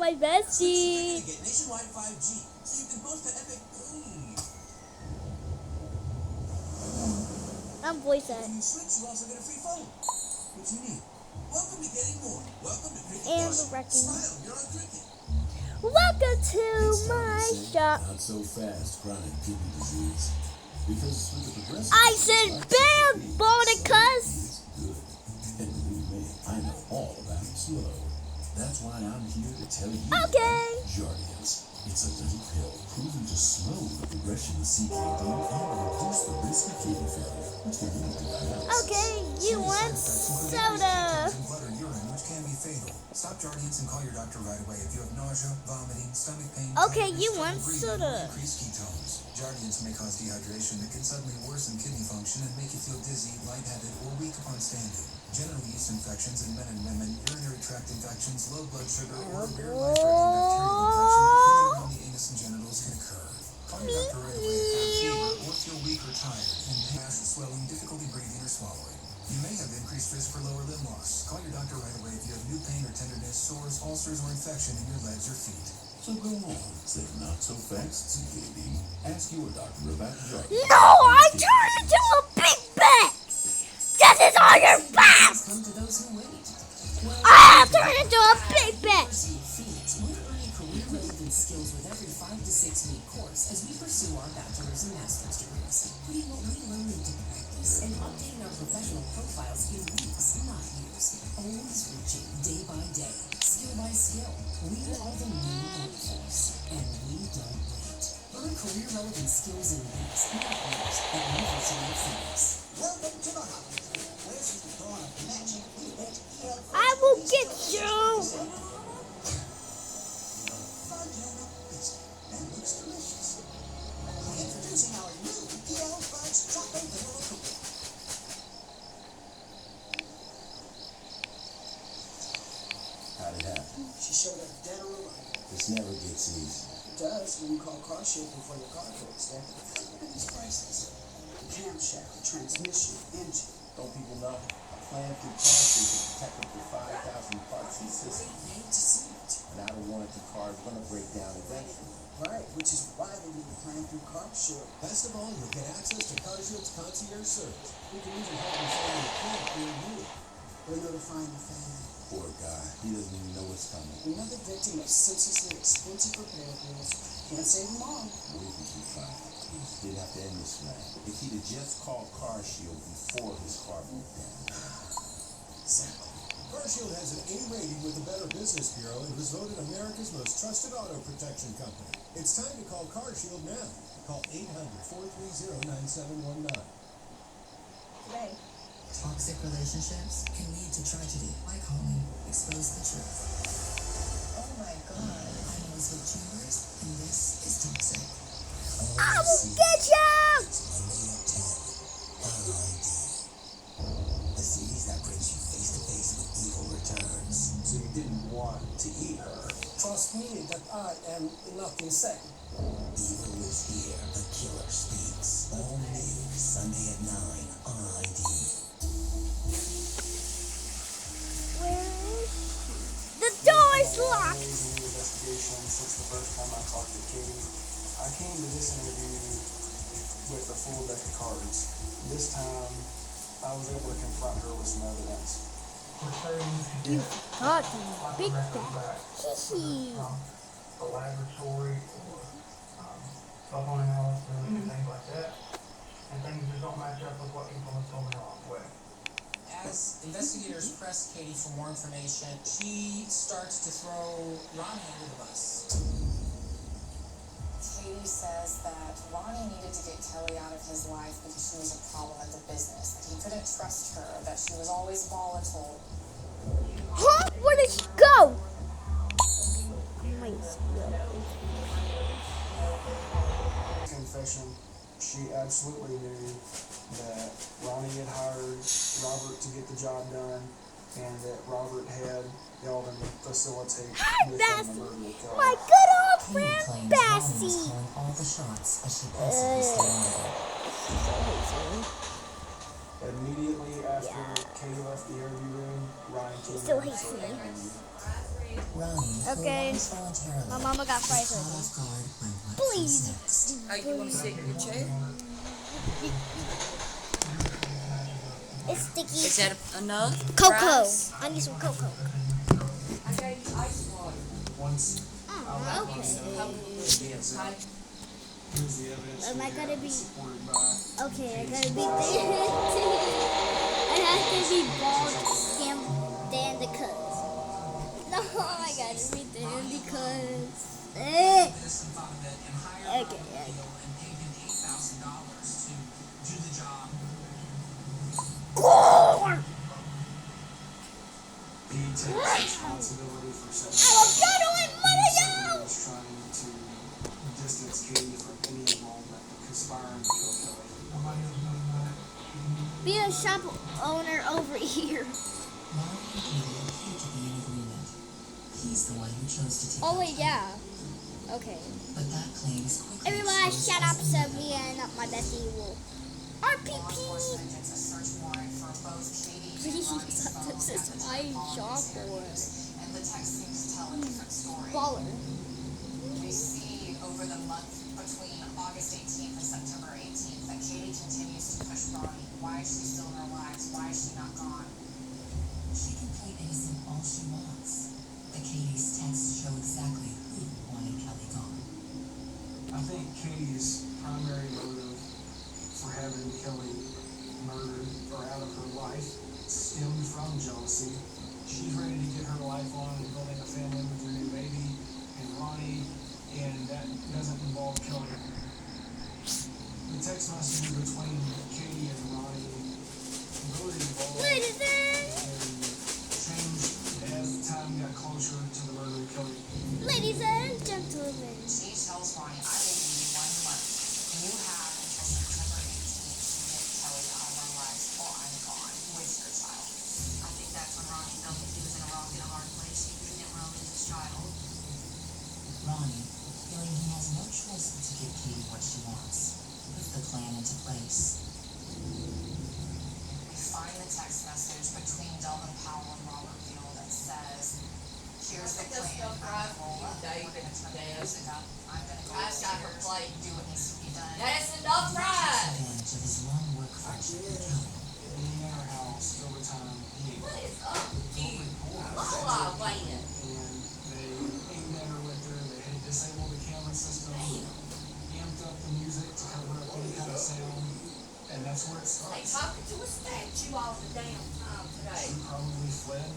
my bestie. Get nationwide 5G, so you can post to Epic. I'm voice If at. you switch, you also get a free phone. What you need? Welcome to getting more. Welcome to Cricket. And the wrecking. Smile, you're on Cricket. Welcome to my shop. Not so fast, chronic kidney disease. Because with the progressive, I said bam, Bonicus. good. And believe me, I know all about slow. That's why I'm here to tell you Okay. about Jardiance. It's a little pill proven to slow the progression of CKD and reduce the risk of kidney failure, which can really do that. Okay, you want soda? Blood or urine, which can be fatal. Stop Jardiance and call your doctor right away if you have nausea, vomiting, stomach pain. Okay, you want soda? Increased ketones. Jardiance may cause dehydration that can suddenly worsen kidney function and make you feel dizzy, lightheaded, or weak upon standing. Genital yeast infections in men and women, urinary tract infections, low blood sugar, or rare life-threatening bacterial infection on the anus and genitals can occur. Call your doctor right away if you have fever or feel weak or tired, and pain, swelling, difficulty breathing or swallowing. You may have increased risk for lower limb loss. Call your doctor right away if you have new pain or tenderness, sores, ulcers, or infection in your legs or feet. So go on, say not so fast, CKD. Ask your doctor about Jardiance. No, I turned into a big bat. This is all your fault. Come to those who wait. I turned into a big bat. University of Phoenix, we're earning career-relevant skills with every 5 to 6 week course as we pursue our bachelor's and master's degrees, putting what we learn into practice and updating our professional profiles in weeks, not years, always reaching day by day, skill by skill. We are the new workforce, and we don't wait. Earn career-relevant skills in weeks, not years, at University of Phoenix. Welcome to the hospital, where since the dawn of magic, we bet here for I will get you. Fontana biscuit and looks delicious. Introducing our new EL Fudge Chocolate Vanilla Cookie. How'd it happen? She showed up dead on arrival. This never gets easy. It does when you call car shipping before your car breaks down. Look at these prices. The camshaft, the transmission, engine. Don't people know? I planned through car to protect up to 5,000 parts and systems. Made to suit. And I don't want the car's gonna break down eventually. Right, which is why they need to plan through car shield. Best of all, you'll get access to CarShield's concierge service. We can even help you find your car near you. We're notifying the family. Poor guy, he doesn't even know what's coming. Another victim of senselessly expensive repair bills. Can't save them all. What do you think he found? Didn't have to end this man. If he'd have just called CarShield before his car broke down. Exactly. CarShield has an A rating with the Better Business Bureau and was voted America's most trusted auto protection company. It's time to call CarShield now. Call 800-430-9719. Today. Toxic relationships can lead to tragedy. Like home, expose the truth. Oh my God. I'm Elizabeth Chambers, and this is Toxic. I will get you. The series that brings you face to face with evil returns. So you didn't want to eat her. Trust me that I am enough insane. Evil is here. The killer speaks. All new Sunday at 9 on ID. Where is she? The door is locked. Investigation since the first time I talked to Katie. I came to this interview with a full deck of cards. This time, I was able to confront her with some evidence. You got me, big bat. Hee hee. A laboratory or cell phone analysis and things like that. And things just don't match up with what people have told me along the way. As investigators press Katie for more information, she starts to throw Ronnie under the bus. Katie says that Ronnie needed to get Kelly out of his life because she was a problem at the business, that he couldn't trust her, that she was always volatile. Huh? Where did she go? Confession, she absolutely knew that Ronnie had hired Robert to get the job done, and that Robert had helped him facilitate Hi, with him the Bessie. murder of Kelly. My good old Katie friend claims Ronnie was Bessie. calling all the shots as she passively stayed under. Immediately after Katie left the interview room, Ryan came still in hates for me. an interview. Ronnie, Okay. who arrives voluntarily, My mama got fries is caught right off guard by what Please. comes next. You want to sit in your chair? It's sticky. Is that enough? Cocoa. Fries? I need some cocoa. I gave you ice water. Once Oh, okay. here's the evidence Am I we gonna have be- supported by Okay, I gotta be I have to be bald Dan the cuz. No, I gotta be Dan the cuz. This and thought of it and hired Okay, Ronnie okay. O'Neill and paid him $8,000 to do the job. he takes responsibility for I something. love John Owen, He was trying to distance Katie from any involvement in conspiring to kill Kelly. Be a shop owner over here. Ronnie and Katie appear to be in agreement. He's the one who chose to take Oh out wait, Kelly. yeah. Okay. But that claim is quickly Everybody exposed shut as up a so myth. me and my bestie will Law RPP. enforcement gets a search warrant for both Katie and Please, Ronnie's phone this at is the my time Vaughn shop was boy. interviewed, and the text seems to tell a different story. Baller. We see over the month between August 18th and September 18th that Katie continues to push Ronnie. Why is she still in her lives? Why is she not gone? She can play innocent all she wants. The Katie's texts show exactly who wanted Kelly gone. I think Katie's primary motive for having Kelly murdered or out of her life stemmed from jealousy. She's ready to get her life on and building a family with her new baby and Ronnie, and that doesn't involve Kelly. The text messages between Katie and Ronnie really evolved Ladies and and changed as time got closer to the murder of Kelly. ladies and gentlemen. She tells Ronnie, I will give you 1 month. You have until September 18th to get Kelly out of our lives or I'm gone with your child. I think that's when Ronnie felt that he was in a rock and a hard place. He couldn't get Roman his child. Ronnie, feeling he has no choice but to give Katie what she wants, puts the plan into place. We find the text message between Delvin Powell and Robert Beal that says, here's the plan, I'm gonna roll up, we're gonna turn the music up, I'm gonna go upstairs, do what needs to be done. That's enough He takes advantage of his long work friendship with Kelly. Being in her house over time, he What is up with you? recorded Lala playing. and they aimed at her with her, they had disabled the camera system, amped up the music to cover up any kind of sound, and that's where it They starts. talking to a statue all the damn time today. She probably fled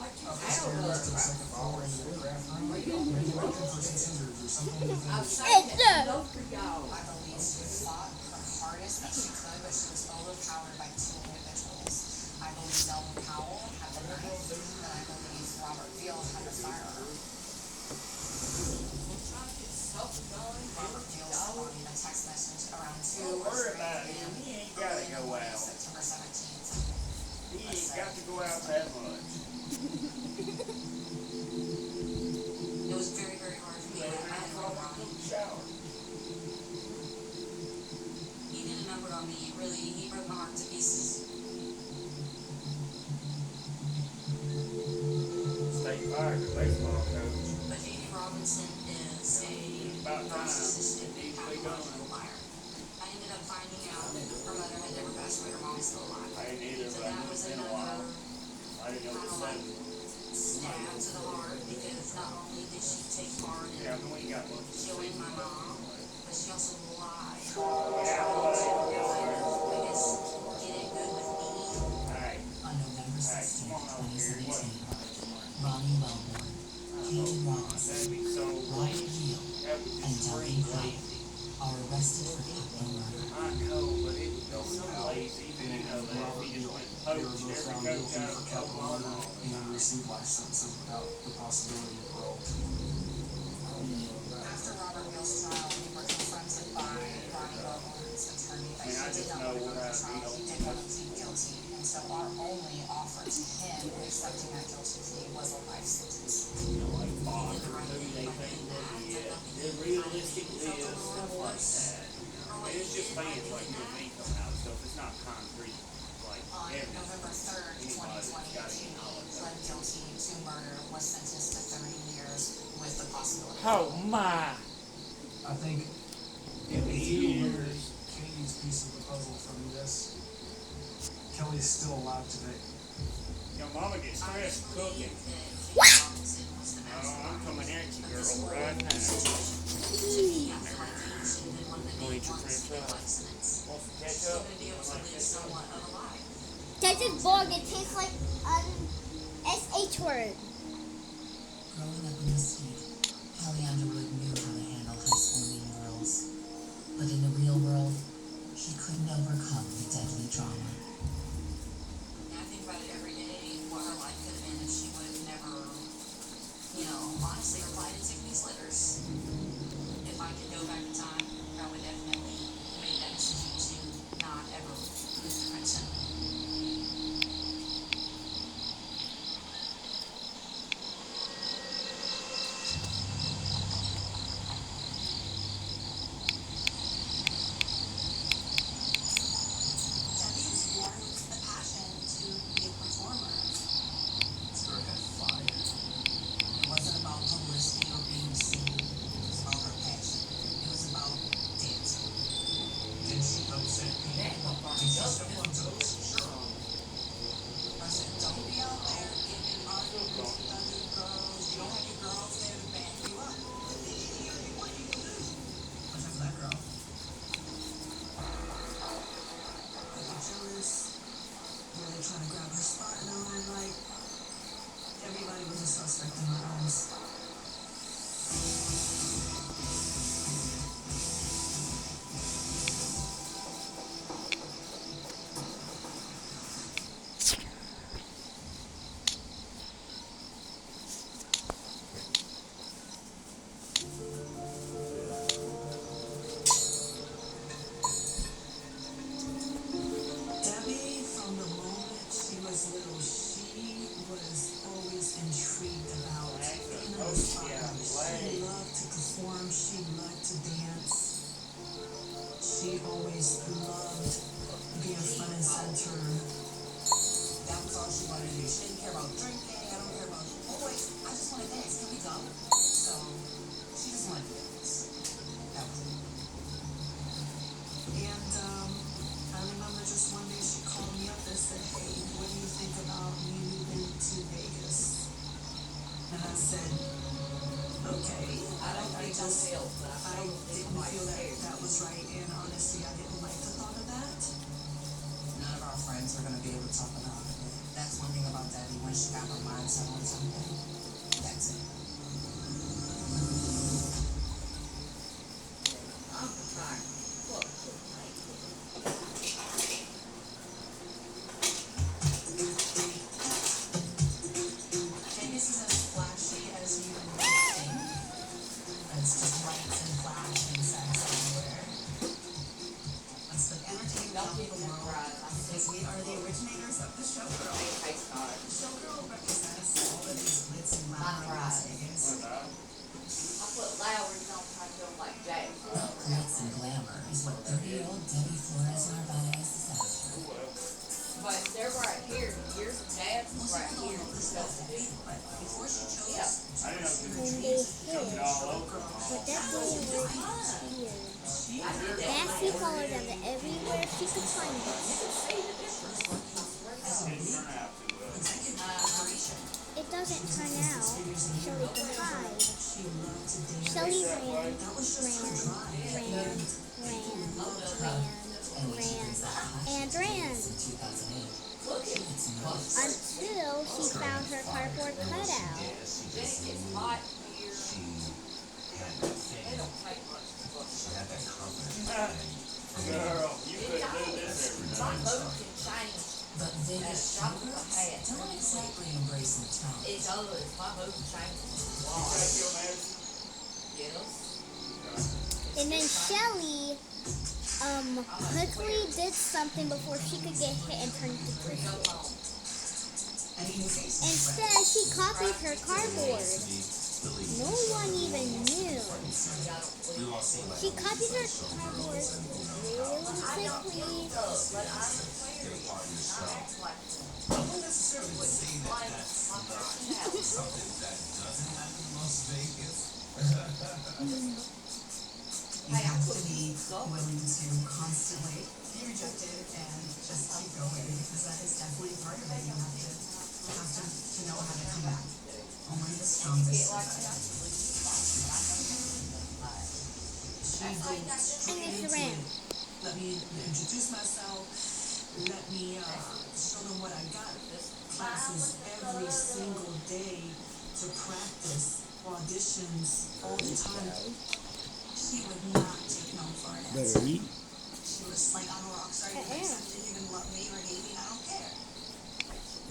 Like you up the stairs to the second floor into the craft room, maybe looking for some scissors or something to I'm finish. saying It's that no for y'all. I believe she fought her hardest that she could, but she was overpowered by 2 individuals. I believe Delvin Powell had the knife, and I believe Robert Beal had the firearm. Robert Beal responding a text message around 2 or 3 a.m. gotta go out. September 17th. He ain't got to go out that much. It was very, very hard for me to imagine Ronnie. Shower. He did a number on me. He broke my heart to pieces. State fire baseball coach. But Katie Robinson is a About time. narcissistic, Needs to be pathological gone. liar. I ended up finding out her mother had never passed away, her mom was still alive. I ain't either, So but that was it's been a while. another I didn't know kind what of to like say. stab to the heart because not only did she take part in Yeah, we ain't got much to say. killing my mom, but she also lied. Yeah, I guess get it good with me. Hey, On November 16, come on over here. 2017, Ronnie Wellborn, Katie Robinson, That'd be so Robert lazy. Beal, That would be and straight Delvin Powell lazy. are arrested for capital murder. I know, but it would go so lazy. You know that. He just went They were poached both every found coach guilty out for of capital murder Oklahoma. and received life sentences without the possibility of parole. After Robert Beal's trial, we were confronted by Ronnie Wellborn's attorney that I mean, I he did just not know want to go what to I trial, he feel. did want to plead guilty, and so our only offer to him in accepting that guilty plea was a life sentence. You know, like Fox or who they think that he is. They're realistic deals, stuff like that. I mean, it's just fans like you and me coming out, so if it's not concrete, like On evidence, November 3rd, anybody that's got any 2022, knowledge. pled guilty to murder, was sentenced to 30 years Oh my. I think if you remove Katie's piece of the puzzle from this, Kelly's still alive today. Your mama gets stressed cooking. Oh, I'm coming at you, girl, right now. Go eat your French fries. Want some ketchup? Ketchup bog, it tastes like SH word. Growing up in the state, Kelly Underwood knew how to handle high school mean girls. But in the real world, she couldn't overcome the deadly drama. I think about it every day, what her life could have been if she would have never, honestly replied to Tiffany's letters. If I could go back in time, I would definitely make that decision to not ever lose the friendship. Debbie was born with the passion to be a performer. It's her had fire. It wasn't about publicity or being seen. It was about her passion. It was about dancing. Did she upset people? Did she step on toes? Sure. I said, don't be out there giving arguments with other girls. You don't have your girls there to back you up. What do you do? What's up, that girl? I got jealous. Really trying to grab her spot, and I'm like, everybody was a suspect in my eyes. Debbie, from the moment she was little, she was always intrigued about being in the spotlight. She loved to perform. She loved to dance. She always loved being front and center. That was all she wanted to do. She didn't care about drinking. I don't care about boys. I just want to dance. Can we go? So she just wanted to dance. That was it. And I remember just one day she called me up and said, hey, what do you think about me moving to Vegas? And I said, okay. I didn't feel that was right. And honestly, I didn't like the thought of that. None of our friends are going to be able to talk about it. That's one thing about Debbie. When she got her mind set on something, that's it. Vegas is as flashy as you can think. It's just lights and flash and sex everywhere. It's the entertainment of the world. Because we are the originators of the showgirl. The showgirl represents all of these glitz and glamour in Las Vegas. I put Lowry's on my show like that. Glitz and glamour is what 30-year-old Debbie Flores Narvaez is after. But they're right here. Yours and Dad's is right here. Before she chose, Yeah. I didn't know if When you they took hit, it all over. but that really was weird. I did that. Nancy followed them everywhere she could find them. Didn't turn out too well. It doesn't turn out. Shelly can hide. Shelly ran, ran. Until she found her cardboard cutout. Then it gets hot here. They don't take much to look. Girl, you couldn't do this every My night. boat can change. But Vegas showgirls don't exactly embrace the talent. It does. My boat can change. You take your medicine? Yes. And then Shelly quickly did something before she could get hit and turn into crystal. Instead, she copied her cardboard. No one even knew. She copied her cardboard really quickly. But I'm a player. I act like I wouldn't necessarily say that that's something that doesn't happen in Las Vegas. You have to be willing to constantly be rejected and just keep going because that is definitely part of it. You have to know how to come back. Only the strongest survive. She goes straight into it. Let me introduce myself. Let me show them what I got. Classes every single day to practice, auditions all the time. She would not take no for an answer. Better eat. She was like, I'm a rock star. You can accept it. You can love me or hate me. I don't care.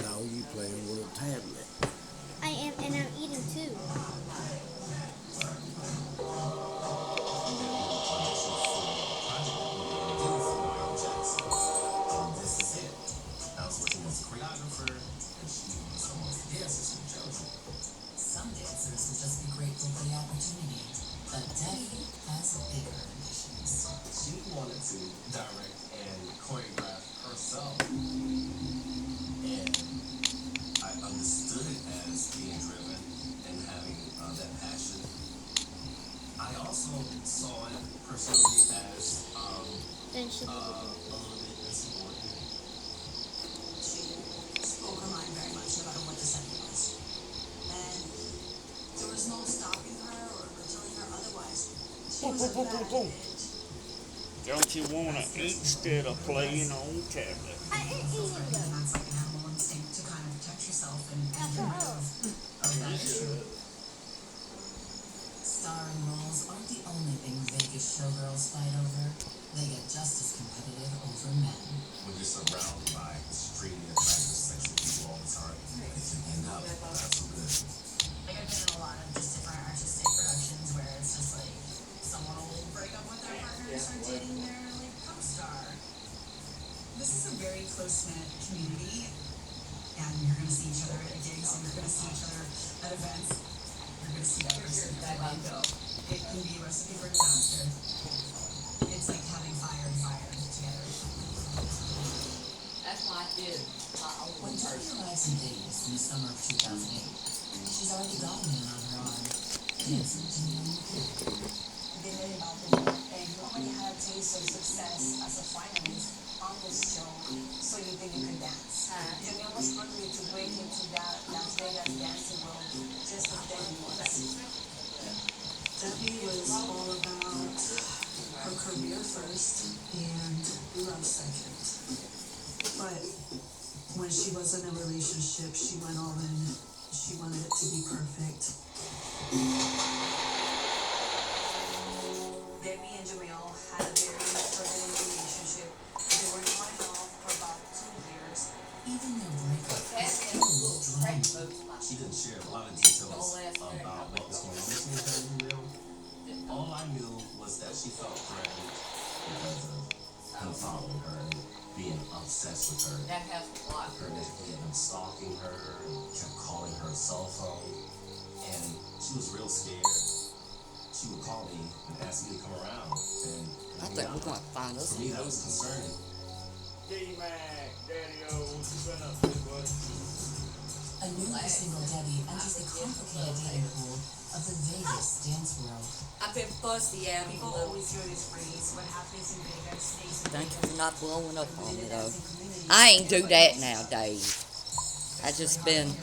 Now you playing with a tablet. I am, and I'm eating too. Some dancers will just be grateful for the opportunity, but Debbie has bigger ambitions. She wanted to direct and choreograph herself. And I understood it as being driven and having that passion. I also saw it personally as Then she a little bit insubordinate. She spoke her mind very much no matter what the setting was. And there was no stopping her or telling her otherwise. She was a bad bitch. Don't you wanna eat instead of playing on tablet? I ain't eating And them. that's like an animal instinct to kind of protect yourself and get rid of that issue. Starring roles aren't the only thing Vegas showgirls fight over. They get just as competitive over men. When you're surrounded by extremely attractive sexual people all the time, it can end up not so good. Like I've been in a lot of just different artistic productions where it's just like someone will break up with their partner and start dating their like co-star. This is a very close-knit community, and you're gonna see each other at gigs, and you're gonna see each other at events. You're gonna see that person that way go. It can be a recipe for disaster. It's like having fire and fire together. That's why I did my own When Debbie person. arrives in Vegas in the summer of 2008, she's already got a man on her arm, dancing to Neil McCool. They made it about them. And you already had a taste of success as a finalist on this show, so you think you could dance. Jamil was hungry to break into that Las Vegas dancing world just as Debbie was. Debbie was all about her career first and love second. But when she was in a relationship, she went all in. She wanted it to be perfect. Debbie and Jamil had a very turbulent relationship. They were on and off for about 2 years. Even their breakup was full of drama. She didn't share a lot of details about what was going on between her and Will. All I knew was that she felt threatened because of him following her and being obsessed with her. That has a lot. Her that he had been stalking her and kept calling her cell phone. And she was real scared. She would call me and ask me to come around. And I think we're going to find us for me, that was concerning. D-Mac, Daddy-O, what you been up to, buddy? A newly single Debbie enters the complicated dating pool of the Vegas dance world. I've been fuzzy out People always hear this phrase, what happens in Vegas stays in Thank Vegas. you for not blowing up on me, though. Community. I ain't do that nowadays. I just been